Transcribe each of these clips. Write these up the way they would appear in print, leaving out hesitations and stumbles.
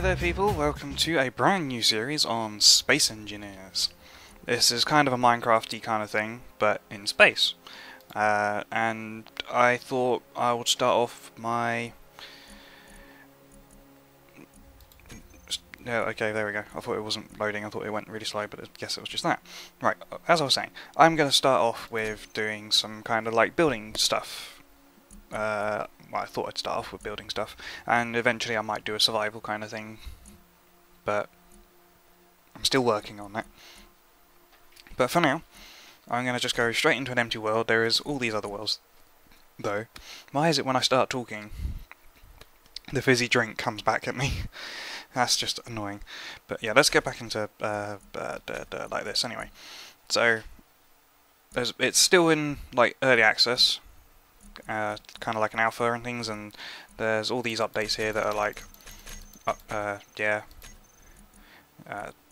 there people, welcome to a brand new series on space engineers. This is kind of a Minecraft-y kind of thing, but in space. And I thought I would start off my... Yeah, okay, there we go. I thought it wasn't loading, I thought it went really slow, but I guess it was just that. Right, as I was saying, I'm going to start off with doing some kind of like building stuff. Well, I thought I'd start off with building stuff, and eventually I might do a survival kind of thing, but I'm still working on that. But for now, I'm going to just go straight into an empty world. There is all these other worlds, though. Why is it when I start talking, the fizzy drink comes back at me? That's just annoying. But yeah, let's get back into like this anyway. So, it's still in like early access. Kind of like an alpha and things, and there's all these updates here that are like,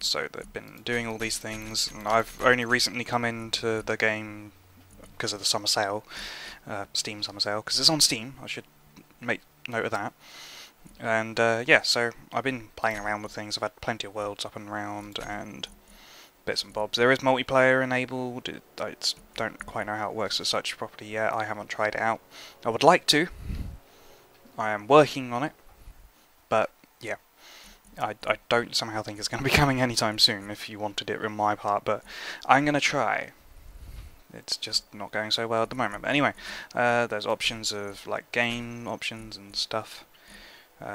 so they've been doing all these things, and I've only recently come into the game because of the summer sale, Steam summer sale, because it's on Steam. I should make note of that. And yeah, so I've been playing around with things. I've had plenty of worlds up and around, and bits and bobs. There is multiplayer enabled. I don't quite know how it works as such properly yet. I haven't tried it out. I would like to. I am working on it. But yeah, I don't somehow think it's going to be coming anytime soon if you wanted it on my part, but I'm going to try. It's just not going so well at the moment. But anyway, there's options of like game options and stuff.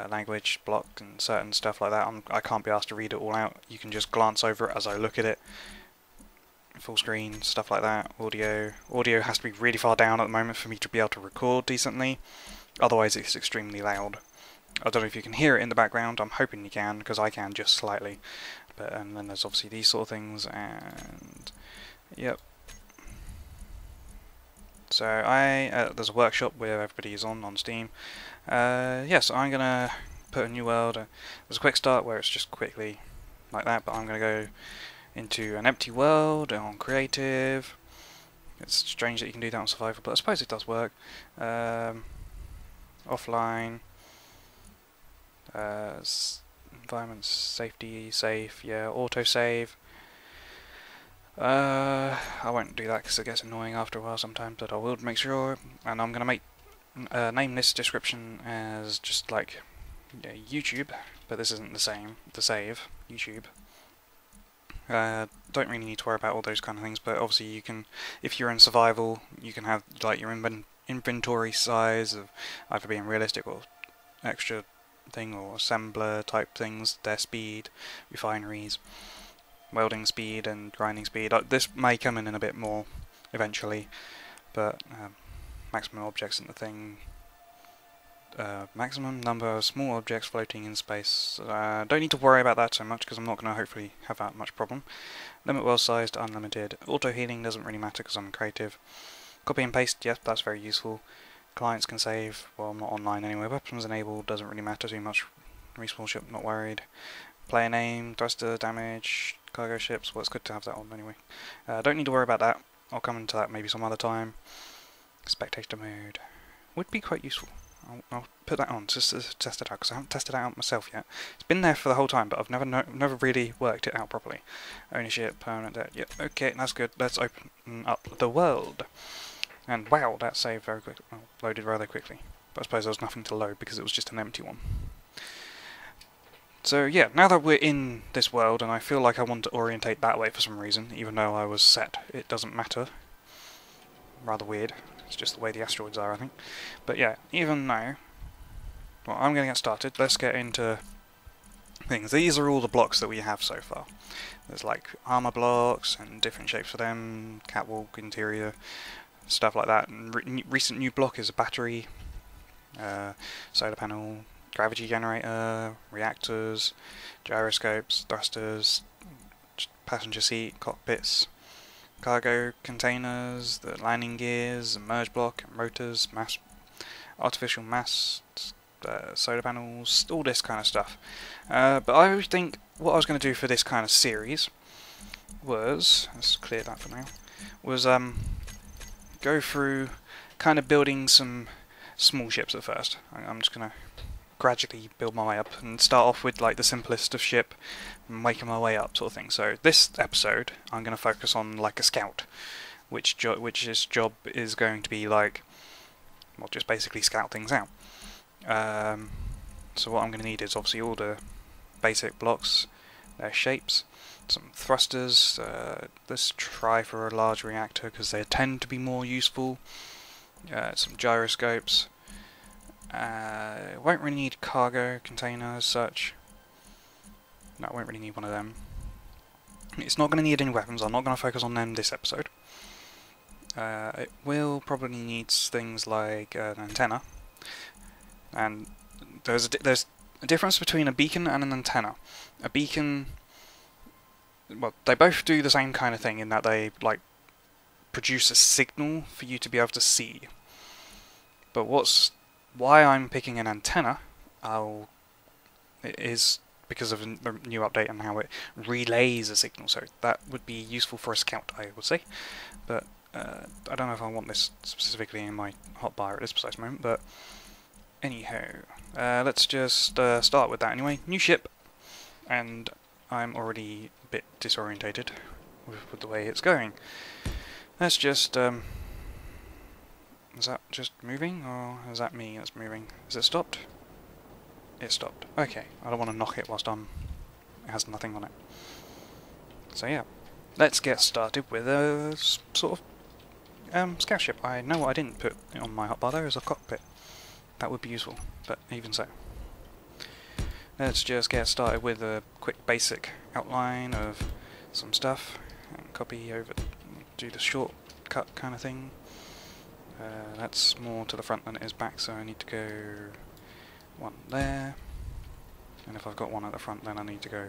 Language block and certain stuff like that. I can't be asked to read it all out. You can just glance over it as I look at it. Full screen, stuff like that. Audio has to be really far down at the moment for me to be able to record decently. Otherwise it's extremely loud. I don't know if you can hear it in the background. I'm hoping you can, because I can just slightly. But and then there's obviously these sort of things, and yep. So there's a workshop where everybody is on Steam. Yes, I'm gonna put a new world. There's a quick start where it's just quickly like that, but I'm gonna go into an empty world on creative. It's strange that you can do that on survival, but I suppose it does work. Offline. Environment safety safe. Yeah, autosave. I won't do that because it gets annoying after a while sometimes, but I will make sure. And I'm gonna name this description as just like YouTube, but this isn't the same. The save YouTube. Don't really need to worry about all those kind of things, but obviously you can, if you're in survival, you can have like your inventory size of either being realistic or extra thing, or assembler type things, their speed, refineries, welding speed and grinding speed. This may come in a bit more eventually, but maximum objects in the thing, maximum number of small objects floating in space. Don't need to worry about that so much because I'm not going to hopefully have that much problem. Limit world size to unlimited. Auto healing doesn't really matter because I'm creative. Copy and paste, yes, that's very useful. Clients can save, well, I'm not online anyway. Weapons enabled, doesn't really matter too much. Respawn ship, not worried. Player name, thruster damage, cargo ships, well, it's good to have that on anyway. Don't need to worry about that. I'll come into that maybe some other time. Spectator mode would be quite useful. I'll put that on just to test it out, because I haven't tested it out myself yet. It's been there for the whole time, but I've never really worked it out properly. Ownership, permanent debt, yep, okay, that's good. Let's open up the world. And wow, that saved very quickly, well, loaded rather quickly. But I suppose there was nothing to load because it was just an empty one. So yeah, now that we're in this world, and I feel like I want to orientate that way for some reason, even though I was set, it doesn't matter. Rather weird. It's just the way the asteroids are, I think. But yeah, even now, well, I'm going to get started. Let's get into things. These are all the blocks that we have so far. There's like armor blocks and different shapes for them, catwalk, interior, stuff like that. And recent new block is a battery, solar panel, gravity generator, reactors, gyroscopes, thrusters, passenger seat, cockpits, cargo containers, the landing gears, merge block, and rotors, artificial mass, solar panels, all this kind of stuff. But I think what I was going to do for this kind of series was, let's clear that for now, was go through kind of building some small ships at first. I'm just going to gradually build my way up and start off with like the simplest of ship and making my way up, sort of thing. So this episode, I'm going to focus on like a scout, which his job is going to be like, well, just basically scout things out. So what I'm going to need is obviously all the basic blocks, their shapes, some thrusters. Let's try for a large reactor because they tend to be more useful. Some gyroscopes. Won't really need cargo container as such. No, I won't really need one of them. It's not going to need any weapons. I'm not going to focus on them this episode. It will probably need things like an antenna, and there's a difference between a beacon and an antenna. A beacon, well, they both do the same kind of thing in that they like produce a signal for you to be able to see. But why I'm picking an antenna is because of the new update and how it relays a signal. So that would be useful for a scout, I would say. But I don't know if I want this specifically in my hotbar at this precise moment. But anyhow, let's just start with that anyway. New ship, and I'm already a bit disorientated with the way it's going. Let's just is that just moving, or is that me that's moving? Is it stopped? It stopped. Okay, I don't want to knock it whilst it has nothing on it. So yeah, let's get started with a sort of scout ship. I know what I didn't put on my hotbar there is a cockpit. That would be useful, but even so. Let's just get started with a quick basic outline of some stuff, and copy over, do the shortcut kind of thing. That's more to the front than it is back, so I need to go one there, and if I've got one at the front then I need to go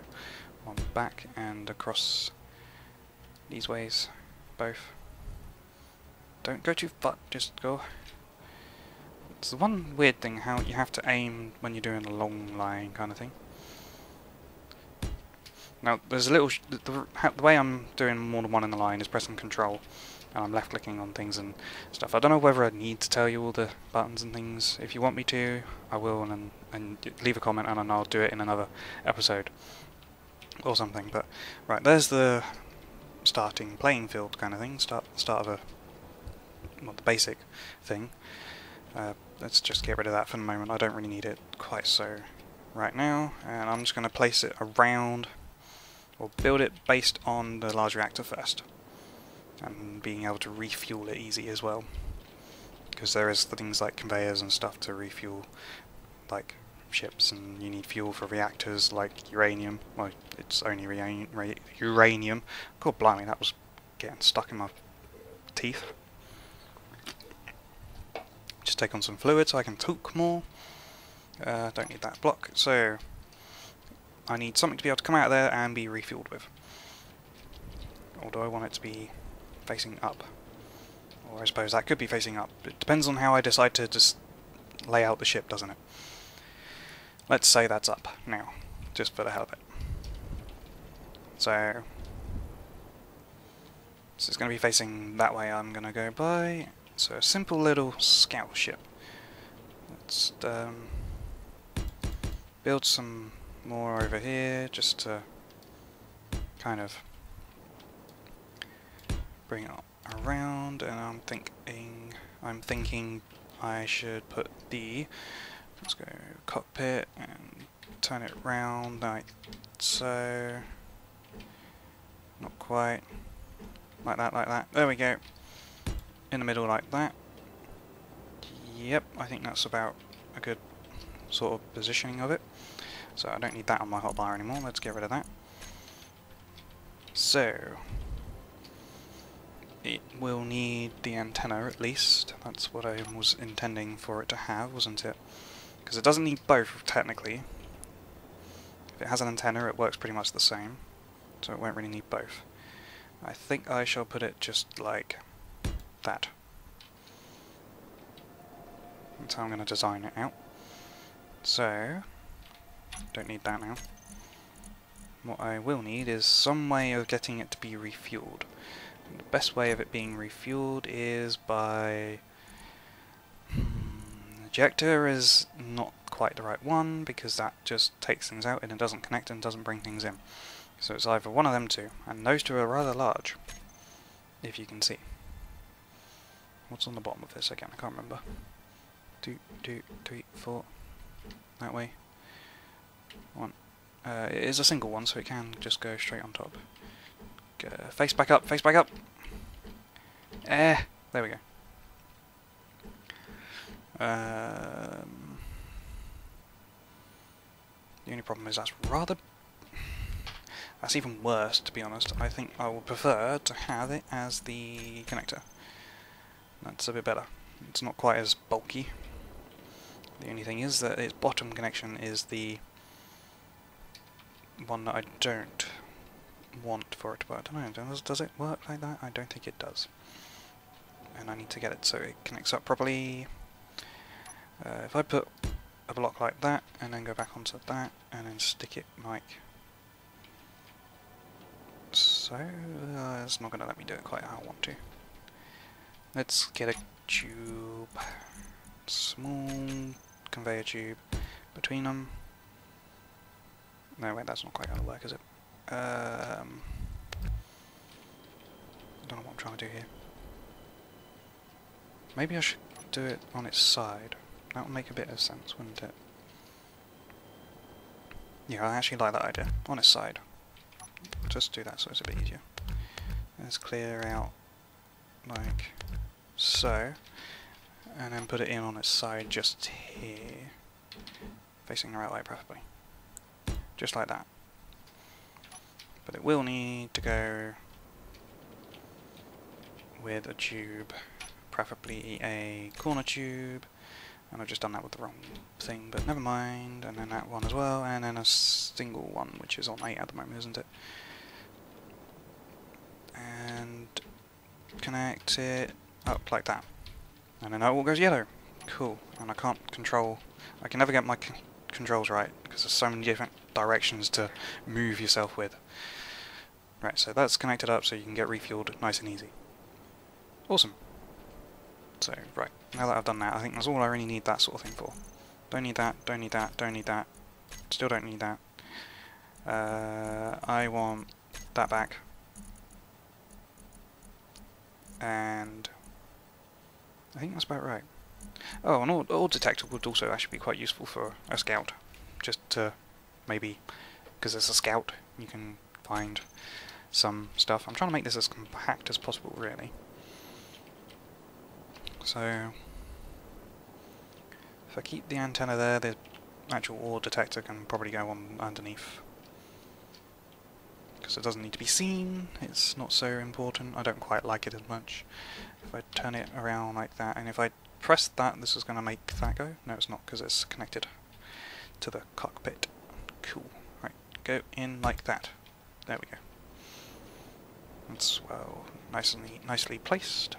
one back and across these ways, both. Don't go too far, just go. It's the one weird thing, how you have to aim when you're doing a long line kind of thing. Now there's a little, the way I'm doing more than one in the line is pressing control, and I'm left clicking on things and stuff. I don't know whether I need to tell you all the buttons and things. If you want me to, I will, and leave a comment and I'll do it in another episode or something. But right, there's the starting playing field kind of thing. Start of a, well, the basic thing. Let's just get rid of that for the moment. I don't really need it quite so right now, and I'm just going to place it around, or build it based on the large reactor first, and being able to refuel it easy as well, because there is things like conveyors and stuff to refuel like ships, and you need fuel for reactors like uranium. Well, it's only uranium. God blimey, that was getting stuck in my teeth. Just take on some fluid so I can talk more. Don't need that block, so I need something to be able to come out of there and be refueled with. Or do I want it to be facing up? Or I suppose that could be facing up. It depends on how I decide to just lay out the ship, doesn't it? Let's say that's up now, just for the hell of it. So it's going to be facing that way. I'm going to go by. So a simple little scout ship. Let's build some more over here, just to kind of bring it around. And I'm thinking I should put let's go cockpit and turn it round like so. Not quite. Like that. There we go. In the middle like that. Yep, I think that's about a good sort of positioning of it. So I don't need that on my hotbar anymore. Let's get rid of that. So it will need the antenna at least. That's what I was intending for it to have, wasn't it? Because it doesn't need both technically. If it has an antenna, it works pretty much the same, so it won't really need both. I think I shall put it just like that. That's how I'm going to design it out. So, don't need that now. What I will need is some way of getting it to be refueled. And the best way of it being refueled is by... ejector is not quite the right one, because that just takes things out and it doesn't connect and doesn't bring things in. So it's either one of them two, and those two are rather large, if you can see. What's on the bottom of this again? I can't remember. 2, 3, 4. That way. 1. It is a single one, so it can just go straight on top. Face back up, face back up! There we go. The only problem is that's even worse, to be honest. I think I would prefer to have it as the connector. That's a bit better. It's not quite as bulky. The only thing is that its bottom connection is the one that I don't want for it to work. I don't know, does it work like that? I don't think it does. And I need to get it so it connects up properly. If I put a block like that, and then go back onto that, and then stick it like so, it's not going to let me do it quite how I want to. Let's get a tube, small conveyor tube between them. No, wait, that's not quite going to work, is it? I don't know what I'm trying to do here. Maybe I should do it on its side. That would make a bit of sense, wouldn't it? Yeah, I actually like that idea. On its side. Just do that so it's a bit easier. Let's clear out like so, and then put it in on its side just here, facing the right way preferably. Just like that. But it will need to go with a tube, preferably a corner tube, and I've just done that with the wrong thing, but never mind. And then that one as well, and then a single one, which is on 8 at the moment, isn't it? And connect it up like that, and then that all goes yellow. Cool. And I can't control, I can never get my controls right, because there's so many different directions to move yourself with. Right, so that's connected up so you can get refueled nice and easy. Awesome. So, right, now that I've done that, I think that's all I really need that sort of thing for. Don't need that, don't need that, don't need that. Still don't need that. I want that back. And I think that's about right. Oh, an ore detector would also actually be quite useful for a scout. Just to maybe, because it's a scout, you can find some stuff. I'm trying to make this as compact as possible, really. So, if I keep the antenna there, the actual ore detector can probably go on underneath. Because it doesn't need to be seen, it's not so important. I don't quite like it as much. If I turn it around like that, and if I press that, this is going to make that go. No, it's not, because it's connected to the cockpit. Cool. Right, go in like that. There we go. That's, well, nicely placed.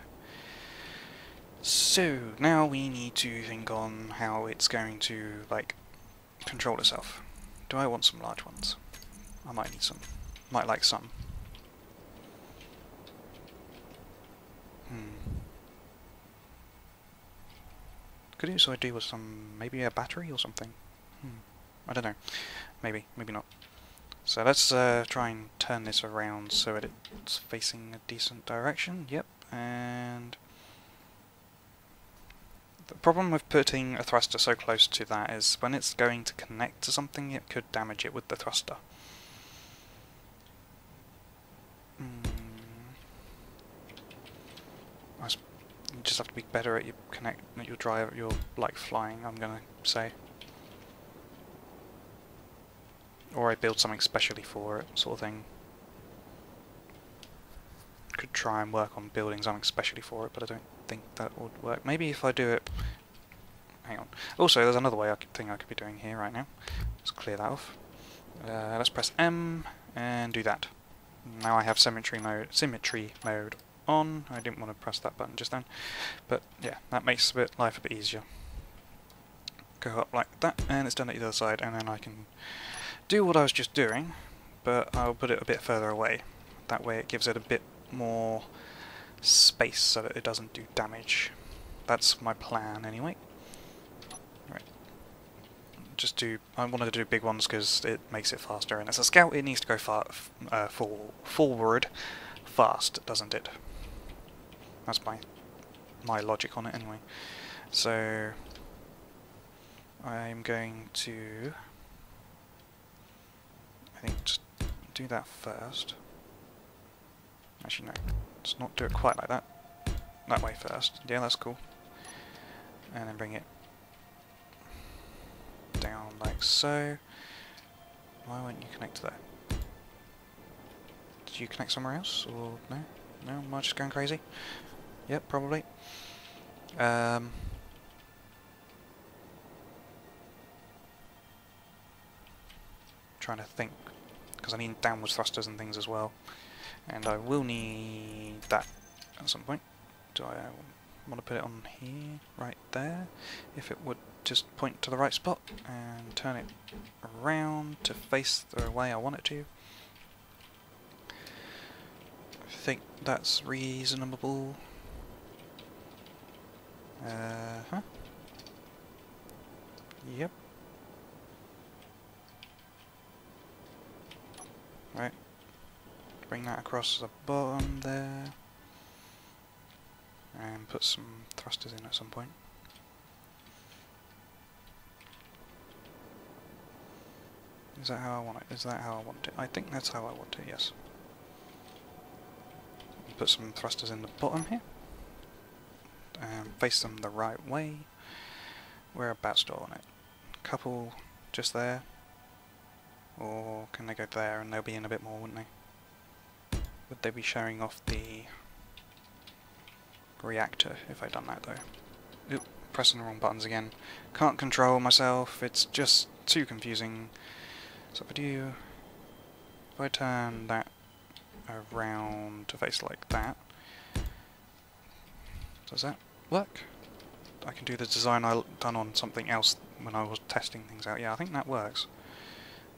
So, now we need to think on how it's going to, like, control itself. Do I want some large ones? I might need some. Might like some. Could also do with some, maybe a battery or something. I don't know. Maybe, maybe not. So let's try and turn this around so that it's facing a decent direction. Yep, and the problem with putting a thruster so close to that is when it's going to connect to something, it could damage it with the thruster. You just have to be better at your like flying, I'm gonna say. Or I build something specially for it, sort of thing. Could try and work on building something specially for it, but I don't think that would work. Maybe if I do it... Hang on. Also, there's another thing I could be doing here right now. Let's clear that off. Let's press M and do that. Now I have symmetry mode on. I didn't want to press that button just then, but yeah, that makes life a bit easier. Go up like that, and it's done at the other side, and then I can do what I was just doing, but I'll put it a bit further away. That way it gives it a bit more space so that it doesn't do damage. That's my plan anyway. Right. I wanted to do big ones because it makes it faster, and as a scout it needs to go forward fast, doesn't it? That's my logic on it anyway. So I'm going to, I think, just do that first. Actually no, let's not do it quite like that. That way first. Yeah, that's cool. And then bring it down like so. Why won't you connect to there? Did you connect somewhere else? Or no? No? Am I just going crazy? Yep, probably. Trying to think, because I need downwards thrusters and things as well, and I will need that at some point. Do I want to put it on here, right there? If it would just point to the right spot and turn it around to face the way I want it to. I think that's reasonable. Yep. Right. Bring that across the bottom there. And put some thrusters in at some point. Is that how I want it? Is that how I want it? I think that's how I want it, yes. Put some thrusters in the bottom here. And face them the right way. Whereabouts do I want it? A couple just there. Or can they go there and they'll be in a bit more, wouldn't they? Would they be showing off the reactor if I'd done that though? Oop, pressing the wrong buttons again. Can't control myself, it's just too confusing. So if I turn that around to face like that, does that work? I can do the design I done on something else when I was testing things out. Yeah, I think that works.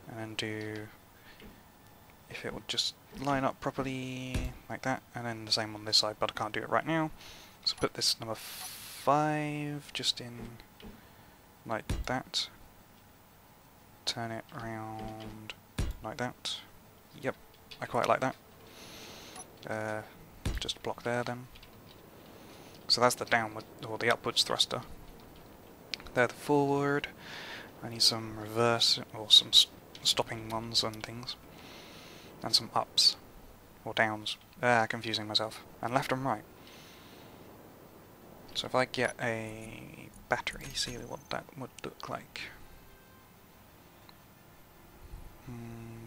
And then do, if it would just line up properly like that, and then the same on this side, but I can't do it right now. So put this number 5 just in like that. Turn it around like that. Yep, I quite like that. Just a block there then. So that's the downward, or the upwards thruster. There, the forward. I need some reverse, or some stopping ones and things. And some ups, or downs. Confusing myself. And left and right. So if I get a battery, see what that would look like.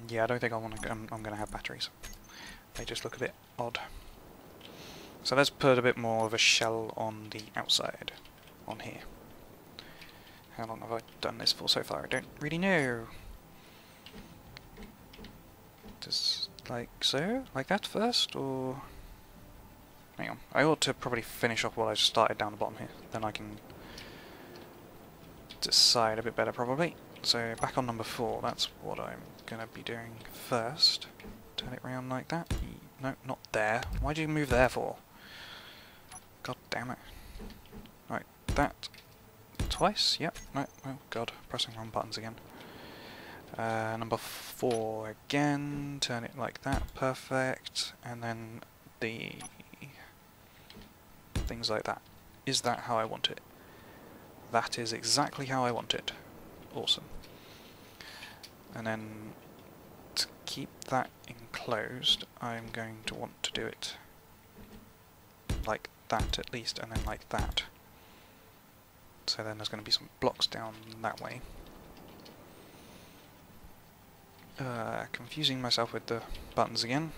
Yeah, I don't think I want to. I'm going to have batteries. They just look a bit odd. So let's put a bit more of a shell on the outside, on here. How long have I done this for so far? I don't really know. Just like so? Like that first, or... Hang on, I ought to probably finish off what I just started down the bottom here. Then I can decide a bit better probably. So back on number 4, that's what I'm going to be doing first. Turn it round like that. No, not there. Why'd you move there for? God damn it. Right, that twice, yep. No, oh god, pressing wrong buttons again. Number 4 again, turn it like that, perfect. And then the things like that. Is that how I want it? That is exactly how I want it. Awesome. And then to keep that enclosed, I'm going to want to do it like that at least, and then like that. So then there's going to be some blocks down that way. Confusing myself with the buttons again.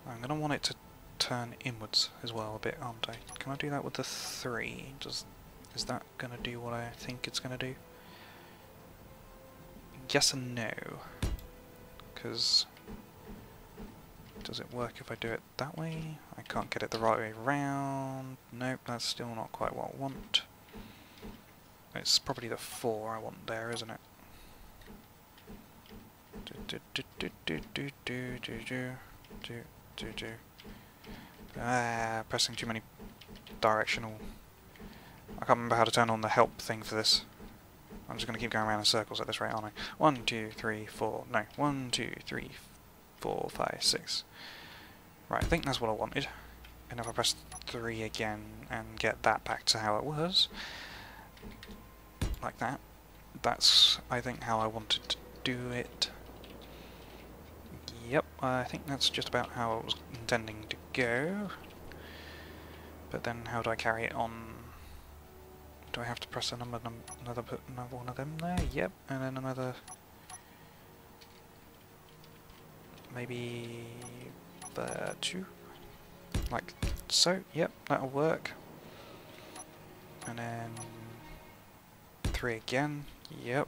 I'm going to want it to turn inwards as well a bit, aren't I? Can I do that with the 3? Is that going to do what I think it's going to do? Yes and no. Because does it work if I do it that way? I can't get it the right way round. Nope, that's still not quite what I want. It's probably the 4 I want there, isn't it? Pressing too many directional I can't remember how to turn on the help thing for this. I'm just going to keep going around in circles at this rate, aren't I? 1, 2, 3, 4... No. 1, 2, 3, 4, 5, 6. Right, I think that's what I wanted. And if I press 3 again and get that back to how it was, like that, that's, I think, how I wanted to do it. Yep, I think that's just about how I was intending to go. But then how do I carry it on? Do I have to press another one of them there? Yep, and then another... maybe... 2? Like so, yep, that'll work. And then... 3 again, yep.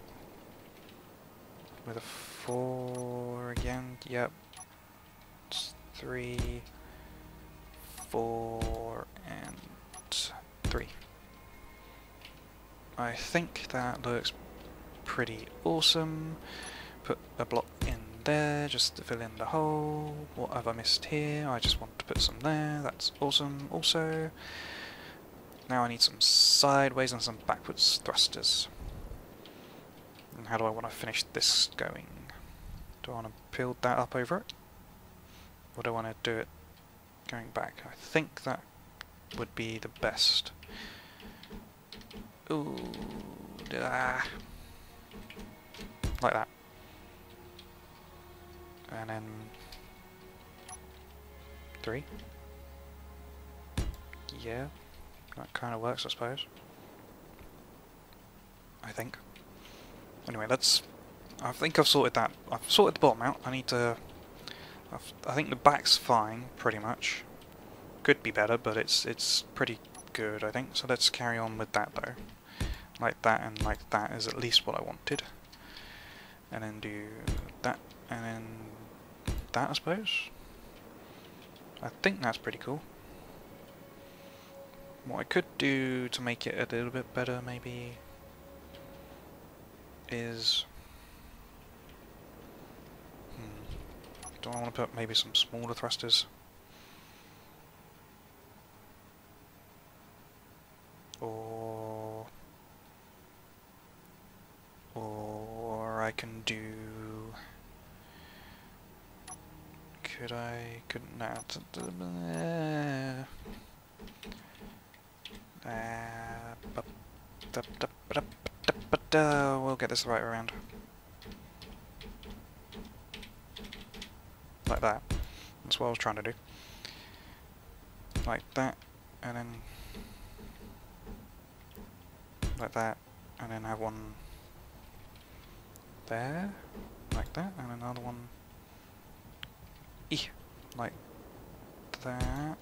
With a 4 again, yep. It's 3, 4, and 3. I think that looks pretty awesome. Put a block in there just to fill in the hole. What have I missed here? I just want to put some there. That's awesome also. Now I need some sideways and some backwards thrusters. And how do I want to finish this going? Do I want to build that up over it? Or do I want to do it going back? I think that would be the best. Ooh, like that. And then 3. Yeah, that kind of works, I suppose. I think. Anyway, let's... I think I've sorted that. I've sorted the bottom out. I need to... I think the back's fine, pretty much. Could be better, but it's pretty good, I think. So let's carry on with that, though. Like that and like that is at least what I wanted. And then do that, and then that, I suppose. I think that's pretty cool. What I could do to make it a little bit better, maybe, is... do I want to put maybe some smaller thrusters? Or I can do... couldn't, no. We'll get this the right way around. Like that. That's what I was trying to do. Like that, and then like that, and then have one there, like that, and another one like that.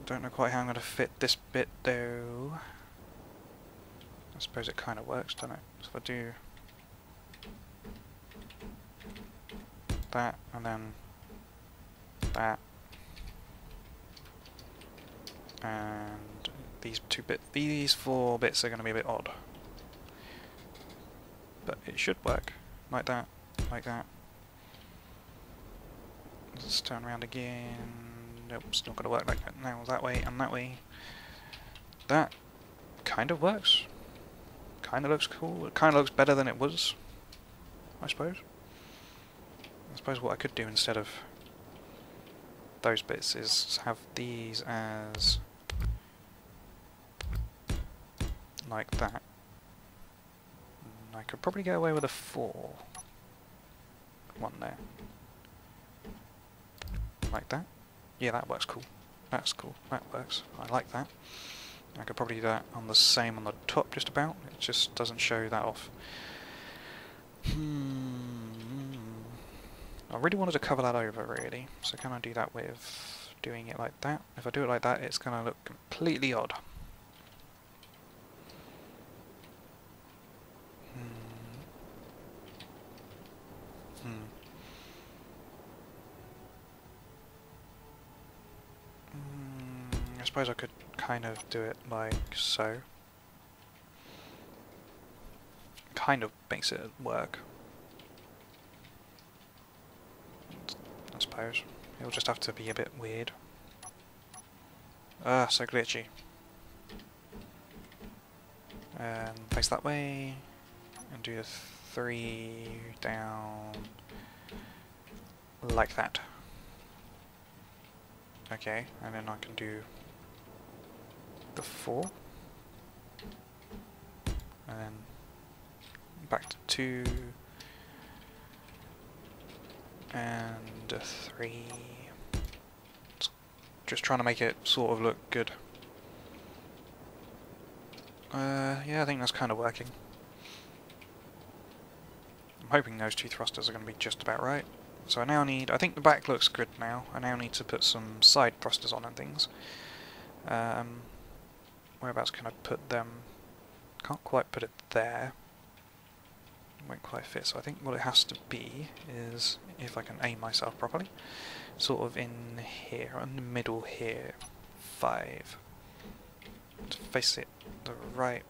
Don't know quite how I'm going to fit this bit though. I suppose it kind of works, doesn't it? So if I do that, and then that, and these 4 bits are going to be a bit odd. But it should work. Like that, like that. Let's turn around again. Nope, it's not going to work like that. Now that way and that way. That kind of works. Kind of looks cool. It kind of looks better than it was, I suppose. I suppose what I could do instead of those bits is have these as like that. I could probably get away with a 4. One there. Like that. Yeah, that works cool. That's cool. That works. I like that. I could probably do that on the same on the top just about. It just doesn't show that off. I really wanted to cover that over, really. So can I do that with doing it like that? If I do it like that, it's going to look completely odd. I suppose I could kind of do it like so. Kind of makes it work. I suppose. It'll just have to be a bit weird. So glitchy. and face that way, and do the 3 down like that. Okay, and then I can do the 4, and then back to 2, and a 3. Just trying to make it sort of look good. Yeah, I think that's kind of working. I'm hoping those 2 thrusters are going to be just about right. So I now need, I think the back looks good now. I now need to put some side thrusters on and things. Whereabouts can I put them? Can't quite put it there. Won't quite fit, so I think what it has to be is, if I can aim myself properly, sort of in here, in the middle here. 5. To face it the right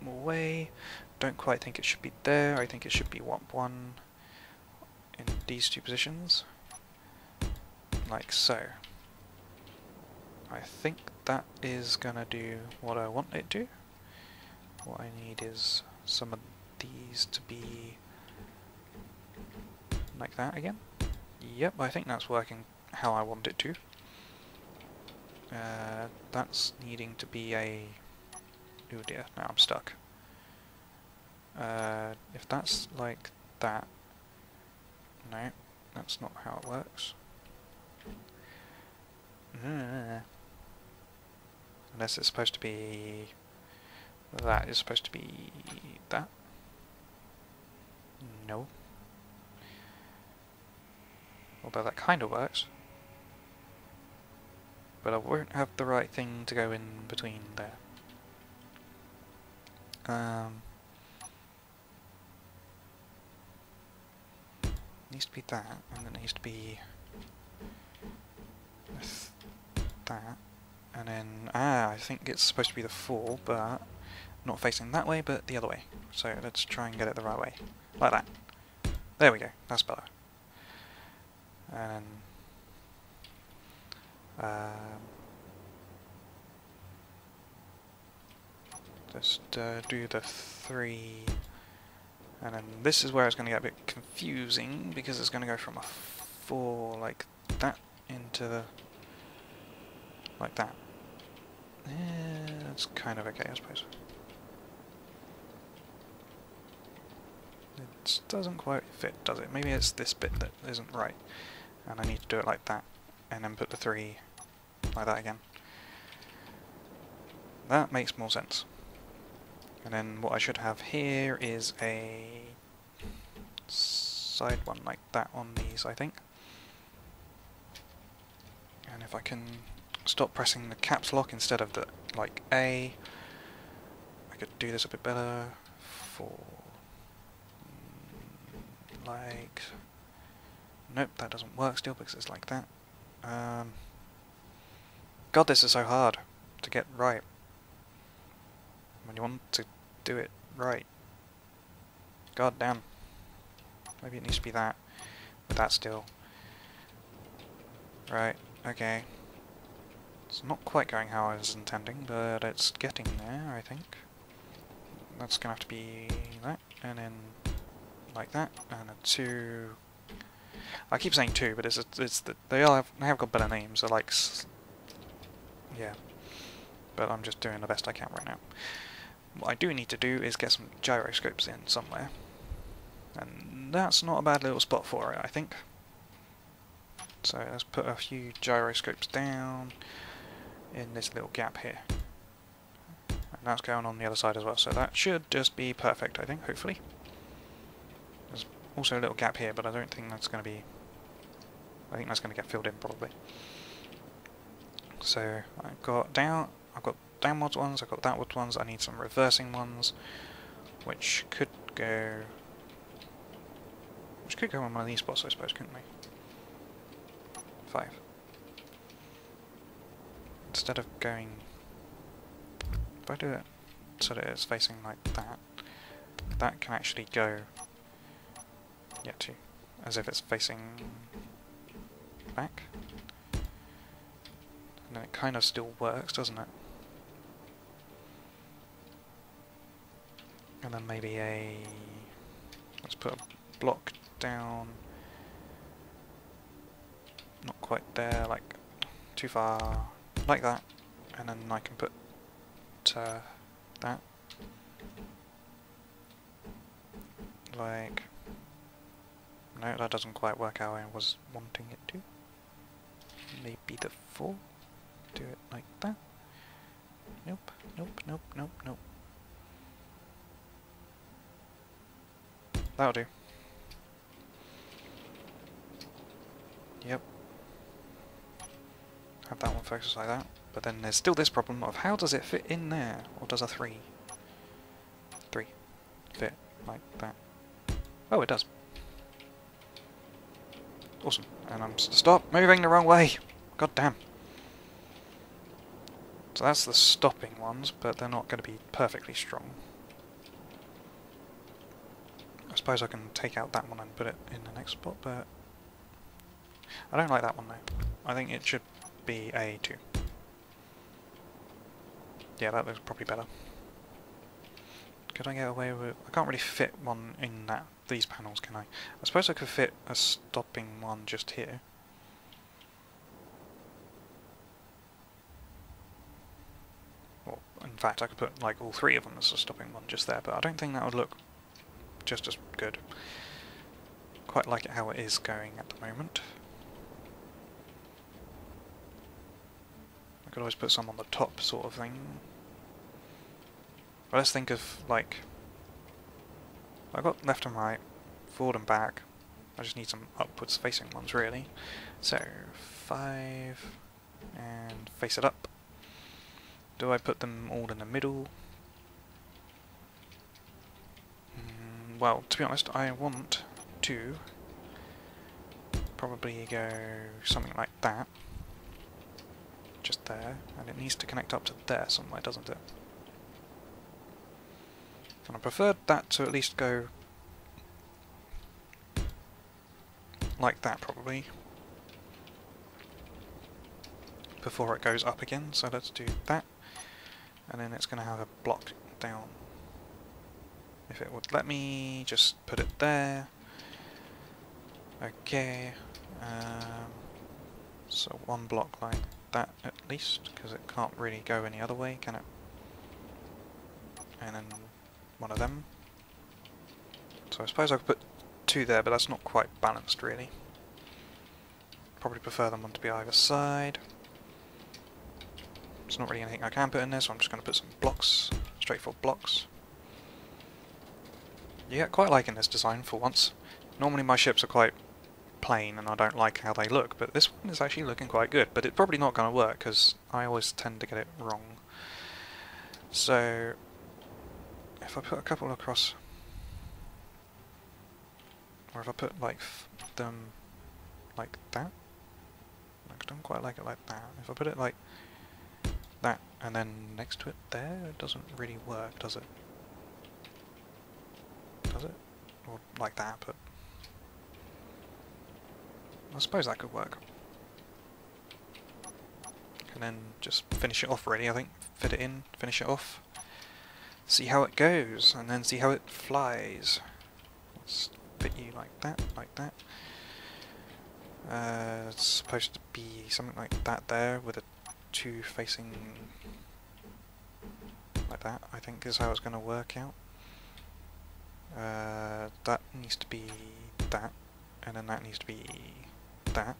way. Don't quite think it should be there. I think it should be 1 in these 2 positions, like so. I think that is gonna do what I want it to. What I need is some of these to be like that again. Yep, I think that's working how I want it to. That's needing to be a... oh dear, now I'm stuck. If that's like that... no, that's not how it works. Unless it's supposed to be... that is supposed to be... that? No. Although that kind of works. But I won't have the right thing to go in between there. Needs to be that, and then it needs to be that, and then I think it's supposed to be the 4, but not facing that way, but the other way. So let's try and get it the right way, like that. There we go. That's better. And just do the 3. And then this is where it's going to get a bit confusing, because it's going to go from a 4 like that into the... like that. Yeah, that's kind of okay, I suppose. It doesn't quite fit, does it? Maybe it's this bit that isn't right, and I need to do it like that, and then put the 3 like that again. That makes more sense. And then what I should have here is a side one like that on these, I think. And if I can stop pressing the caps lock instead of the like A, I could do this a bit better. For like, nope, that doesn't work still because it's like that. God, this is so hard to get right when you want to do it right. God damn. Maybe it needs to be that, with that still. Right, okay. It's not quite going how I was intending, but it's getting there, I think. That's gonna have to be that, and then like that, and a 2. I keep saying 2, but they have got better names. They're like, yeah. But I'm just doing the best I can right now. What I do need to do is get some gyroscopes in somewhere, and that's not a bad little spot for it, I think. So let's put a few gyroscopes down in this little gap here. And that's going on the other side as well, so that should just be perfect, I think, hopefully. There's also a little gap here, but I don't think that's going to be... I think that's going to get filled in, probably. So I've got downwards ones, I've got downwards ones, I need some reversing ones, which could go on one of these spots, I suppose, couldn't we? 5. Instead of going... if I do it so that it's facing like that, that can actually go... yeah, too. As if it's facing... back. And then it kind of still works, doesn't it? And then maybe let's put a block down, not quite there, like too far, like that, and then I can put that, like, no, that doesn't quite work how I was wanting it to. Maybe the 4, do it like that. Nope, nope, nope, nope, nope. That'll do. Yep. Have that one focused like that. But then there's still this problem of how does it fit in there? Or does a 3 fit like that? Oh, it does. Awesome. And I'm stop moving the wrong way! God damn. So that's the stopping ones, but they're not going to be perfectly strong. I suppose I can take out that one and put it in the next spot, but I don't like that one though. I think it should be a 2. Yeah, that looks probably better. Could I get away with... I can't really fit one in these panels, can I? I suppose I could fit a stopping one just here. Well, in fact, I could put like all 3 of them as a stopping one just there, but I don't think that would look just as good. Quite like it how it is going at the moment. I could always put some on the top sort of thing. But let's think of like... I've got left and right, forward and back. I just need some upwards facing ones really. So 5 and face it up. Do I put them all in the middle? Well, to be honest, I want to probably go something like that. Just there, and it needs to connect up to there somewhere, doesn't it? And I preferred that to at least go like that, probably, before it goes up again. So let's do that, and then it's going to have a block down. If it would let me just put it there. Okay, so one block like that at least, because it can't really go any other way, can it? And then one of them. So I suppose I could put 2 there, but that's not quite balanced really. Probably prefer them one to be either side. There's not really anything I can put in there, so I'm just going to put some blocks, straightforward blocks. Yeah, quite liking this design for once. Normally my ships are quite plain and I don't like how they look, but this one is actually looking quite good. But it's probably not going to work because I always tend to get it wrong. So if I put a couple across, or if I put like them like that, I don't quite like it like that. If I put it like that and then next to it there, it doesn't really work, does it? Does it? Or like that, but I suppose that could work. And then just finish it off really, I think. Fit it in, finish it off. See how it goes, and then see how it flies. Let's fit you like that, like that. It's supposed to be something like that there, with a 2 facing like that, I think is how it's going to work out. That needs to be that, and then that needs to be that.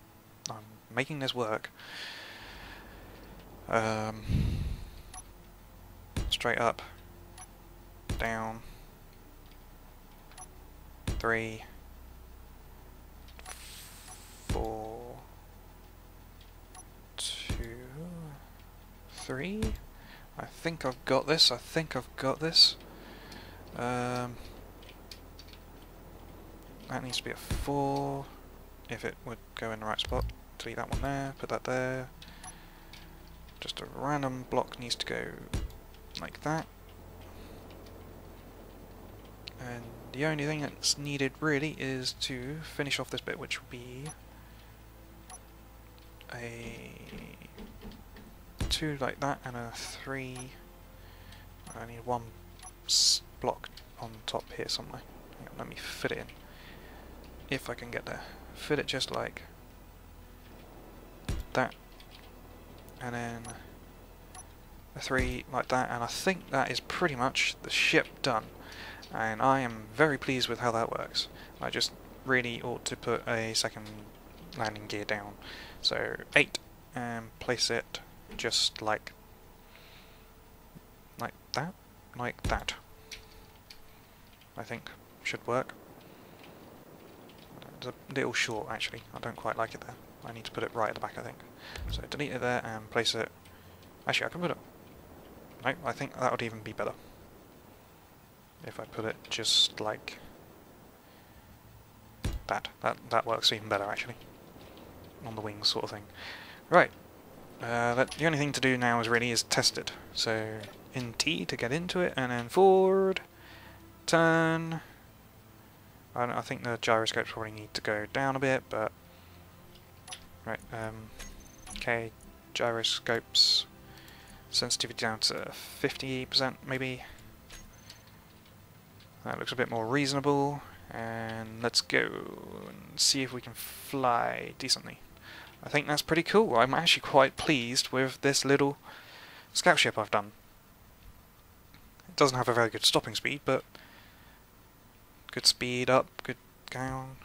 I'm making this work. Straight up, down, 3, 4, 2, 3. I think I've got this. I think I've got this. That needs to be a 4, if it would go in the right spot. Delete that one there, put that there. Just a random block needs to go like that. And the only thing that's needed really is to finish off this bit, which will be a 2 like that and a 3. I need one block on top here somewhere. Hang on, let me fit it in. If I can get there. Fit it just like that. And then a 3 like that, and I think that is pretty much the ship done. And I am very pleased with how that works. I just really ought to put a second landing gear down. So 8, and place it just like that, like that. I think should work. It's a little short actually. I don't quite like it there. I need to put it right at the back, I think. So delete it there and place it. Actually, I can put it. No, I think that would even be better. If I put it just like that. That works even better actually. On the wings sort of thing. Right. The only thing to do now is test it. So in T to get into it, and then forward, turn. I think the gyroscopes probably need to go down a bit, but right. Okay, gyroscopes sensitivity down to 50% maybe. That looks a bit more reasonable, and let's go and see if we can fly decently. I think that's pretty cool. I'm actually quite pleased with this little scout ship I've done. It doesn't have a very good stopping speed, but good speed up, good down.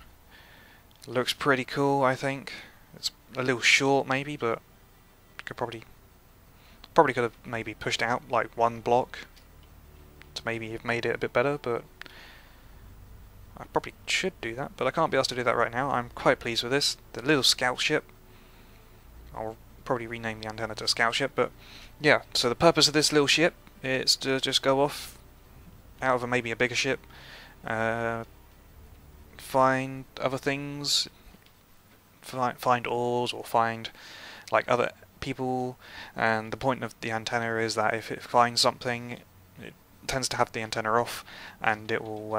Looks pretty cool, I think. It's a little short maybe, but could probably could have maybe pushed out like one block to maybe have made it a bit better, but I probably should do that, but I can't be asked to do that right now. I'm quite pleased with this. The little scout ship. I'll probably rename the antenna to scout ship, but yeah, so the purpose of this little ship is to just go off out of maybe a bigger ship, find other things, find ores or find like other people, and the point of the antenna is that if it finds something, it tends to have the antenna off, and it will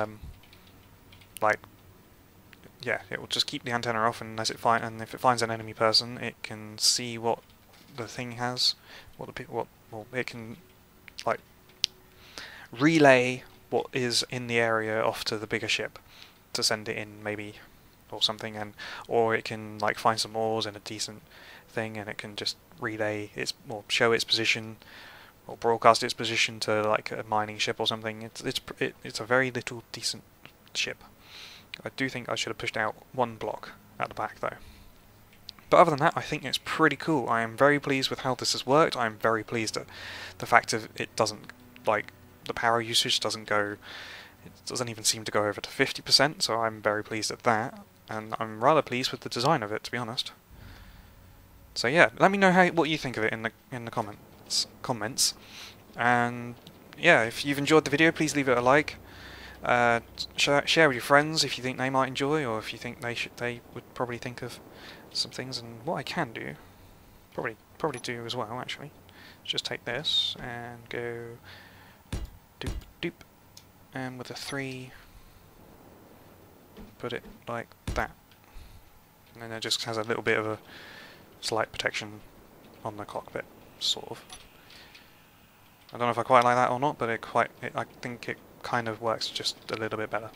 it will just keep the antenna off unless it if it finds an enemy person, it can see what the thing has, it can like relay what is in the area off to the bigger ship to send it in maybe or something, or it can like find some ores in a decent thing, and it can just relay or show its position or broadcast its position to like a mining ship or something. It's a very little decent ship. I do think I should have pushed out one block at the back though. But other than that, I think it's pretty cool. I am very pleased with how this has worked. I'm very pleased at the fact that it doesn't, like, the power usage doesn't even seem to go over to 50%, so I'm very pleased at that. And I'm rather pleased with the design of it, to be honest. So yeah, let me know what you think of it in the comments. And yeah, if you've enjoyed the video, please leave it a like. Share with your friends if you think they might enjoy, or if you think they would probably think of some things. And what I can do, probably do as well actually, just take this and go doop doop, and with a 3 put it like that, and then it just has a little bit of a slight protection on the cockpit, sort of. I don't know if I quite like that or not, but I think it kind of works just a little bit better.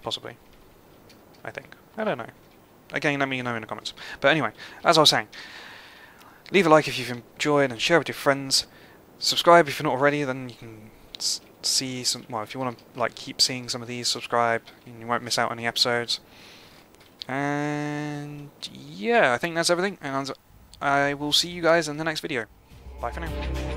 Possibly. I think. I don't know. Again, let me know in the comments. But anyway, as I was saying, leave a like if you've enjoyed and share with your friends. Subscribe if you're not already, then you can see some, well, if you want to like keep seeing some of these, subscribe and you won't miss out on any episodes. And yeah, I think that's everything, and I will see you guys in the next video. Bye for now.